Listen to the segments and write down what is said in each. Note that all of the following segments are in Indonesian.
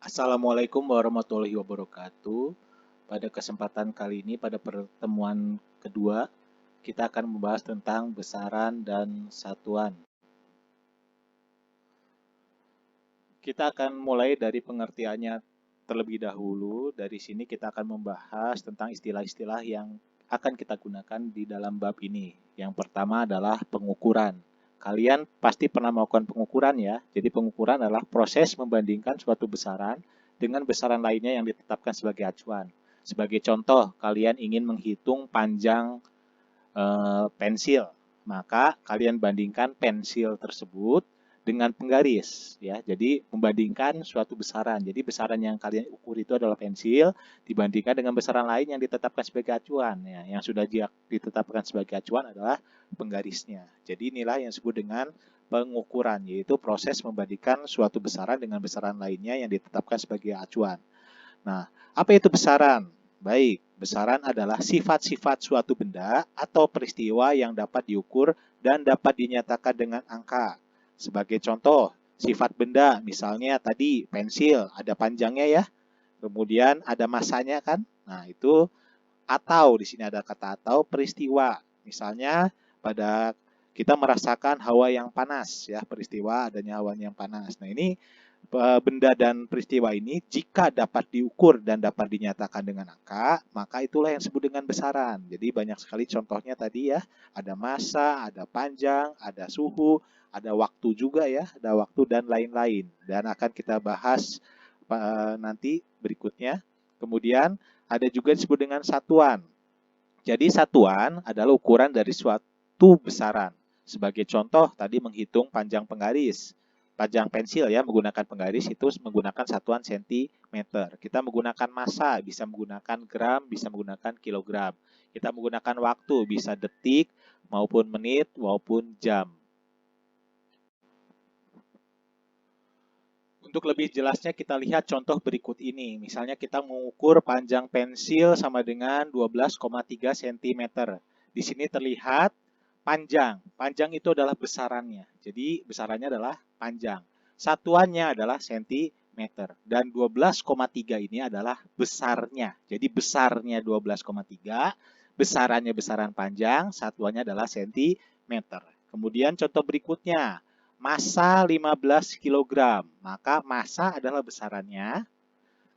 Assalamualaikum warahmatullahi wabarakatuh. Pada kesempatan kali ini, pada pertemuan kedua, kita akan membahas tentang besaran dan satuan. Kita akan mulai dari pengertiannya terlebih dahulu. Dari sini kita akan membahas tentang istilah-istilah yang akan kita gunakan di dalam bab ini. Yang pertama adalah pengukuran. Kalian pasti pernah melakukan pengukuran ya. Jadi pengukuran adalah proses membandingkan suatu besaran dengan besaran lainnya yang ditetapkan sebagai acuan. Sebagai contoh, kalian ingin menghitung panjang pensil, maka kalian bandingkan pensil tersebut dengan penggaris ya. Jadi membandingkan suatu besaran. Jadi besaran yang kalian ukur itu adalah pensil dibandingkan dengan besaran lain yang ditetapkan sebagai acuan ya. Yang sudah ditetapkan sebagai acuan adalah penggarisnya. Jadi inilah yang disebut dengan pengukuran, yaitu proses membandingkan suatu besaran dengan besaran lainnya yang ditetapkan sebagai acuan. Nah, apa itu besaran? Baik, besaran adalah sifat-sifat suatu benda atau peristiwa yang dapat diukur dan dapat dinyatakan dengan angka. Sebagai contoh, sifat benda, misalnya tadi pensil, ada panjangnya ya, kemudian ada masanya kan. Nah, itu atau di sini ada kata atau peristiwa. Misalnya pada kita merasakan hawa yang panas ya, peristiwa adanya hawa yang panas. Nah, ini benda dan peristiwa ini jika dapat diukur dan dapat dinyatakan dengan angka, maka itulah yang disebut dengan besaran. Jadi banyak sekali contohnya tadi ya, ada massa, ada panjang, ada suhu, ada waktu juga ya, ada waktu dan lain-lain. Dan akan kita bahas nanti berikutnya. Kemudian ada juga disebut dengan satuan. Jadi satuan adalah ukuran dari suatu besaran. Sebagai contoh tadi menghitung panjang penggaris. Panjang pensil ya menggunakan penggaris itu menggunakan satuan sentimeter. Kita menggunakan massa, bisa menggunakan gram, bisa menggunakan kilogram. Kita menggunakan waktu, bisa detik maupun menit maupun jam. Untuk lebih jelasnya kita lihat contoh berikut ini. Misalnya kita mengukur panjang pensil sama dengan 12,3 cm. Di sini terlihat panjang. Panjang itu adalah besarannya. Jadi besarannya adalah panjang. Satuannya adalah cm. Dan 12,3 ini adalah besarnya. Jadi besarnya 12,3, besarannya besaran panjang, satuannya adalah cm. Kemudian contoh berikutnya, massa 15 kg. Maka massa adalah besarannya,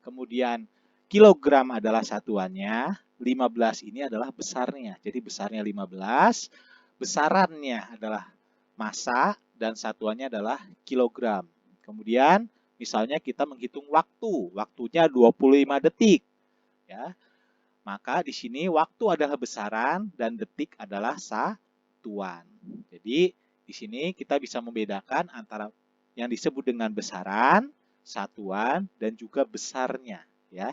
kemudian kilogram adalah satuannya, 15 ini adalah besarnya. Jadi besarnya 15, besarannya adalah massa, dan satuannya adalah kilogram. Kemudian misalnya kita menghitung waktu, waktunya 25 detik. Ya. Maka di sini waktu adalah besaran dan detik adalah satuan. Jadi di sini kita bisa membedakan antara yang disebut dengan besaran, satuan, dan juga besarnya. Ya.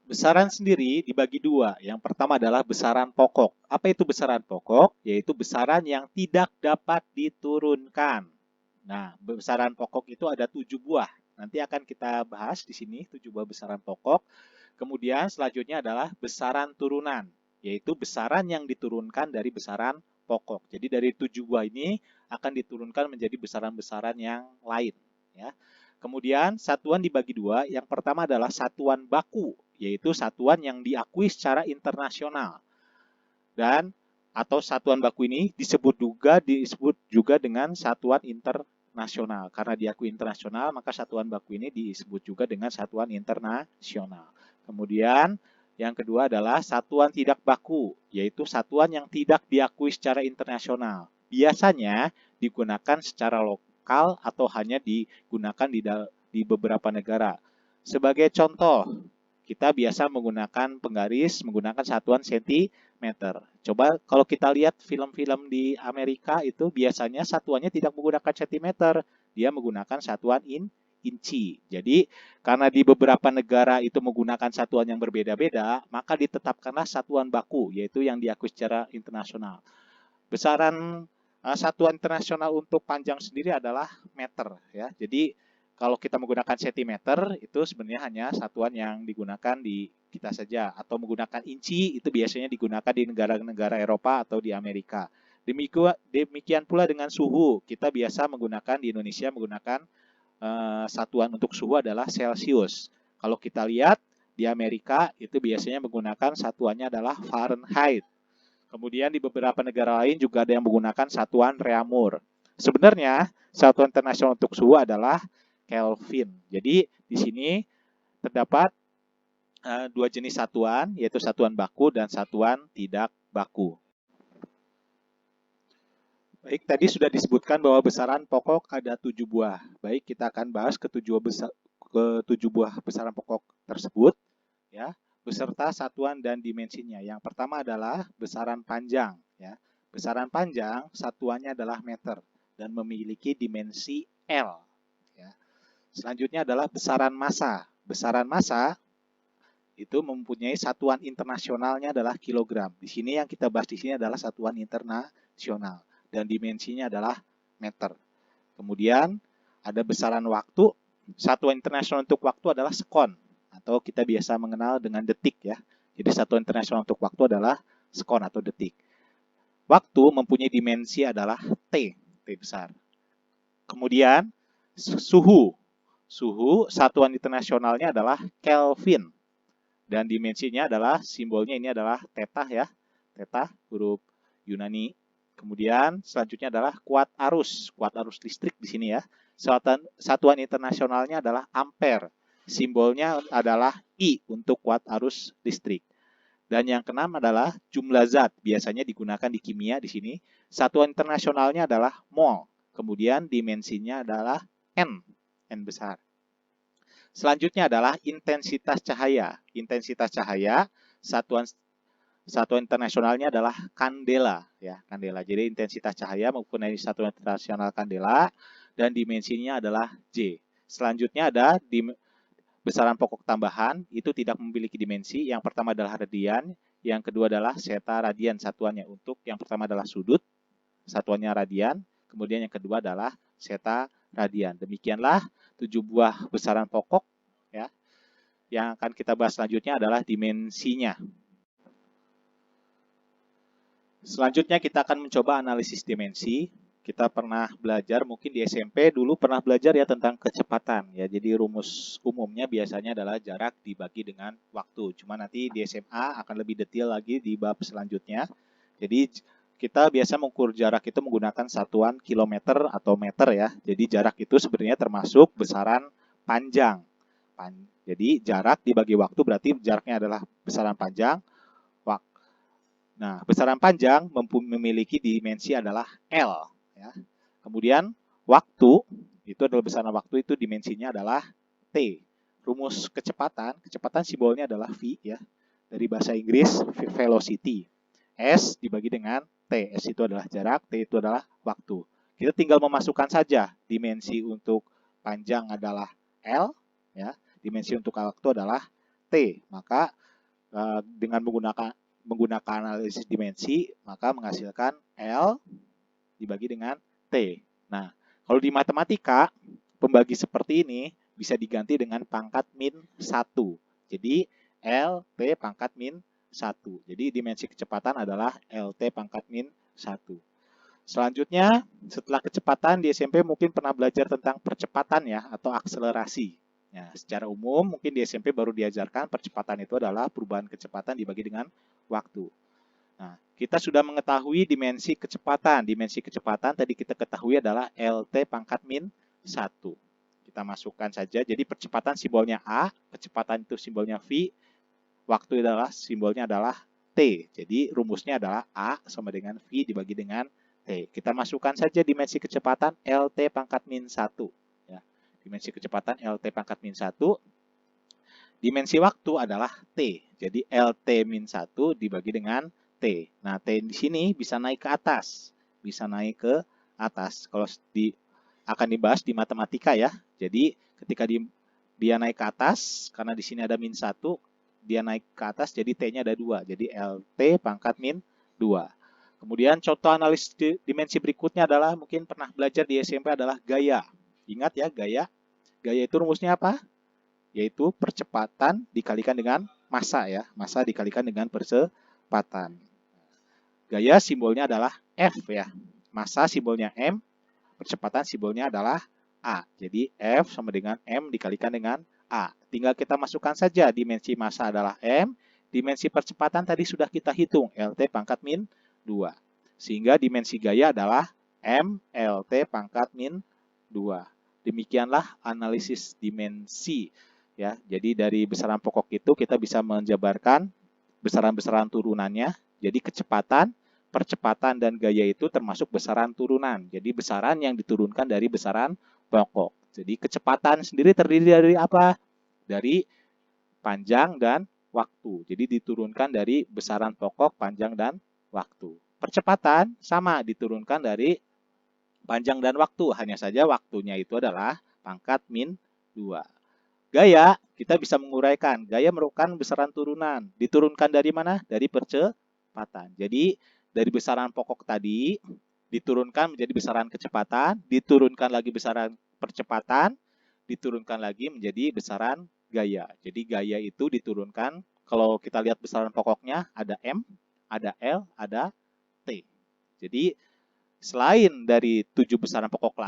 Besaran sendiri dibagi dua. Yang pertama adalah besaran pokok. Apa itu besaran pokok? Yaitu besaran yang tidak dapat diturunkan. Nah, besaran pokok itu ada 7 buah. Nanti akan kita bahas di sini 7 buah besaran pokok. Kemudian selanjutnya adalah besaran turunan, yaitu besaran yang diturunkan dari besaran pokok. Jadi dari 7 buah ini akan diturunkan menjadi besaran-besaran yang lain. Ya. Kemudian satuan dibagi dua. Yang pertama adalah satuan baku, yaitu satuan yang diakui secara internasional. Dan atau satuan baku ini disebut juga dengan satuan internasional. Karena diakui internasional, maka satuan baku ini disebut juga dengan satuan internasional. Kemudian yang kedua adalah satuan tidak baku, yaitu satuan yang tidak diakui secara internasional. Biasanya digunakan secara lokal atau hanya digunakan di beberapa negara. Sebagai contoh, kita biasa menggunakan penggaris, menggunakan satuan sentimeter. Coba kalau kita lihat film-film di Amerika itu biasanya satuannya tidak menggunakan sentimeter, dia menggunakan satuan inci. Jadi karena di beberapa negara itu menggunakan satuan yang berbeda-beda, maka ditetapkanlah satuan baku, yaitu yang diakui secara internasional. Besaran satuan internasional untuk panjang sendiri adalah meter ya. Jadi kalau kita menggunakan sentimeter itu sebenarnya hanya satuan yang digunakan di kita saja, atau menggunakan inci itu biasanya digunakan di negara-negara Eropa atau di Amerika. Demikian pula dengan suhu. Kita biasa menggunakan di Indonesia menggunakan satuan untuk suhu adalah Celcius. Kalau kita lihat di Amerika itu biasanya menggunakan satuannya adalah Fahrenheit. Kemudian di beberapa negara lain juga ada yang menggunakan satuan Reaumur. Sebenarnya satuan internasional untuk suhu adalah Kelvin. Jadi di sini terdapat dua jenis satuan, yaitu satuan baku dan satuan tidak baku. Baik, tadi sudah disebutkan bahwa besaran pokok ada 7 buah. Baik, kita akan bahas ketujuh buah besaran pokok tersebut, ya, beserta satuan dan dimensinya. Yang pertama adalah besaran panjang. Ya. Besaran panjang satuannya adalah meter dan memiliki dimensi L. Ya. Selanjutnya adalah besaran massa. Besaran massa itu mempunyai satuan internasionalnya adalah kilogram. Di sini yang kita bahas di sini adalah satuan internasional dan dimensinya adalah meter. Kemudian ada besaran waktu. Satuan internasional untuk waktu adalah sekon atau kita biasa mengenal dengan detik ya. Jadi satuan internasional untuk waktu adalah sekon atau detik. Waktu mempunyai dimensi adalah T besar. Kemudian suhu. Suhu satuan internasionalnya adalah Kelvin. Dan dimensinya adalah, simbolnya ini adalah theta ya. Theta huruf Yunani. Kemudian selanjutnya adalah kuat arus listrik di sini ya. Satuan internasionalnya adalah ampere. Simbolnya adalah I untuk kuat arus listrik. Dan yang keenam adalah jumlah zat. Biasanya digunakan di kimia di sini. Satuan internasionalnya adalah mol. Kemudian dimensinya adalah N besar. Selanjutnya adalah intensitas cahaya. Intensitas cahaya satuan internasionalnya adalah kandela ya, kandela. Jadi intensitas cahaya mempunyai satuan internasional kandela dan dimensinya adalah J. Selanjutnya ada besaran pokok tambahan, itu tidak memiliki dimensi. Yang pertama adalah radian, yang kedua adalah zeta radian satuannya. Untuk yang pertama adalah sudut, satuannya radian, kemudian yang kedua adalah zeta radian. Demikianlah 7 buah besaran pokok ya. Yang akan kita bahas selanjutnya adalah dimensinya. Selanjutnya kita akan mencoba analisis dimensi. Kita pernah belajar, mungkin di SMP dulu pernah belajar ya tentang kecepatan ya. Jadi rumus umumnya biasanya adalah jarak dibagi dengan waktu. Cuma nanti di SMA akan lebih detail lagi di bab selanjutnya. Jadi kita biasa mengukur jarak itu menggunakan satuan kilometer atau meter ya. Jadi jarak itu sebenarnya termasuk besaran panjang. Jadi jarak dibagi waktu berarti jaraknya adalah besaran panjang. Nah, besaran panjang memiliki dimensi adalah L. Ya. Kemudian waktu, itu adalah besaran waktu itu dimensinya adalah T. Rumus kecepatan simbolnya adalah V ya. Dari bahasa Inggris, velocity. S dibagi dengan T. S itu adalah jarak, T itu adalah waktu. Kita tinggal memasukkan saja dimensi untuk panjang adalah L, ya. Dimensi untuk waktu adalah T. Maka dengan menggunakan analisis dimensi, maka menghasilkan L dibagi dengan T. Nah, kalau di matematika, pembagi seperti ini bisa diganti dengan pangkat min 1. Jadi, L, T pangkat min 1. Jadi, dimensi kecepatan adalah LT pangkat min 1. Selanjutnya, setelah kecepatan di SMP mungkin pernah belajar tentang percepatan ya, atau akselerasi. Ya, secara umum mungkin di SMP baru diajarkan percepatan itu adalah perubahan kecepatan dibagi dengan waktu. Nah, kita sudah mengetahui dimensi kecepatan. Dimensi kecepatan tadi kita ketahui adalah LT pangkat min 1. Kita masukkan saja. Jadi percepatan simbolnya A, kecepatan itu simbolnya V, waktu adalah simbolnya adalah T. Jadi rumusnya adalah A sama dengan V dibagi dengan T. Kita masukkan saja dimensi kecepatan LT pangkat min 1. Dimensi kecepatan LT pangkat min 1. Dimensi waktu adalah T. Jadi LT min 1 dibagi dengan T. Nah, T di sini bisa naik ke atas. Bisa naik ke atas. Kalau akan dibahas di matematika ya. Jadi ketika dia naik ke atas, karena di sini ada min 1, dia naik ke atas, jadi T-nya ada 2. Jadi LT pangkat min 2. Kemudian contoh analisis dimensi berikutnya adalah, mungkin pernah belajar di SMP adalah gaya. Ingat ya, gaya. Gaya itu rumusnya apa? Yaitu percepatan dikalikan dengan massa ya. Massa dikalikan dengan percepatan. Gaya simbolnya adalah F ya. Massa simbolnya M, percepatan simbolnya adalah A. Jadi F sama dengan M dikalikan dengan A. Tinggal kita masukkan saja dimensi massa adalah M, dimensi percepatan tadi sudah kita hitung, LT pangkat min 2. Sehingga dimensi gaya adalah M LT pangkat min 2. Demikianlah analisis dimensi. Ya, jadi dari besaran pokok itu kita bisa menjabarkan besaran-besaran turunannya. Jadi kecepatan, percepatan, dan gaya itu termasuk besaran turunan. Jadi besaran yang diturunkan dari besaran pokok. Jadi kecepatan sendiri terdiri dari apa? Dari panjang dan waktu. Jadi diturunkan dari besaran pokok, panjang, dan waktu. Percepatan sama diturunkan dari panjang dan waktu. Hanya saja waktunya itu adalah pangkat min 2. Gaya, kita bisa menguraikan. Gaya merupakan besaran turunan. Diturunkan dari mana? Dari percepatan. Jadi, dari besaran pokok tadi, diturunkan menjadi besaran kecepatan, diturunkan lagi besaran percepatan, diturunkan lagi menjadi besaran gaya. Jadi, gaya itu diturunkan, kalau kita lihat besaran pokoknya, ada M, ada L, ada T. Jadi, selain dari 7 besaran pokok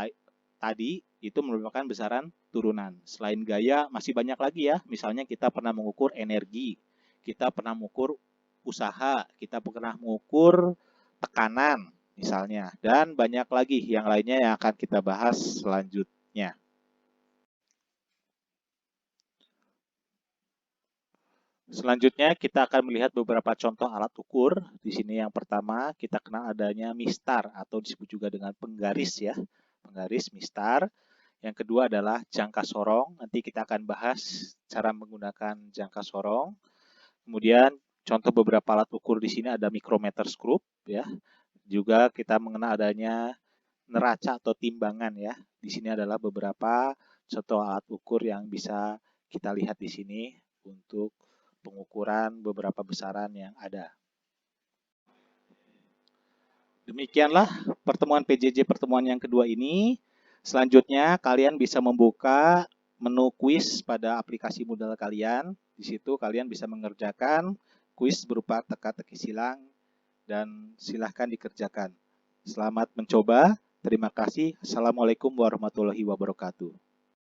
tadi, itu merupakan besaran turunan. Selain gaya, masih banyak lagi ya. Misalnya kita pernah mengukur energi, kita pernah mengukur usaha, kita pernah mengukur tekanan, misalnya. Dan banyak lagi yang lainnya yang akan kita bahas selanjutnya. Selanjutnya kita akan melihat beberapa contoh alat ukur. Di sini yang pertama kita kenal adanya mistar atau disebut juga dengan penggaris ya. Penggaris mistar. Yang kedua adalah jangka sorong. Nanti kita akan bahas cara menggunakan jangka sorong. Kemudian contoh beberapa alat ukur di sini ada micrometer screw ya. Juga kita mengenal adanya neraca atau timbangan ya. Di sini adalah beberapa contoh alat ukur yang bisa kita lihat di sini untuk pengukuran beberapa besaran yang ada. Demikianlah pertemuan PJJ pertemuan yang kedua ini. Selanjutnya kalian bisa membuka menu kuis pada aplikasi Moodle kalian. Di situ kalian bisa mengerjakan kuis berupa teka-teki silang dan silahkan dikerjakan. Selamat mencoba. Terima kasih. Assalamualaikum warahmatullahi wabarakatuh.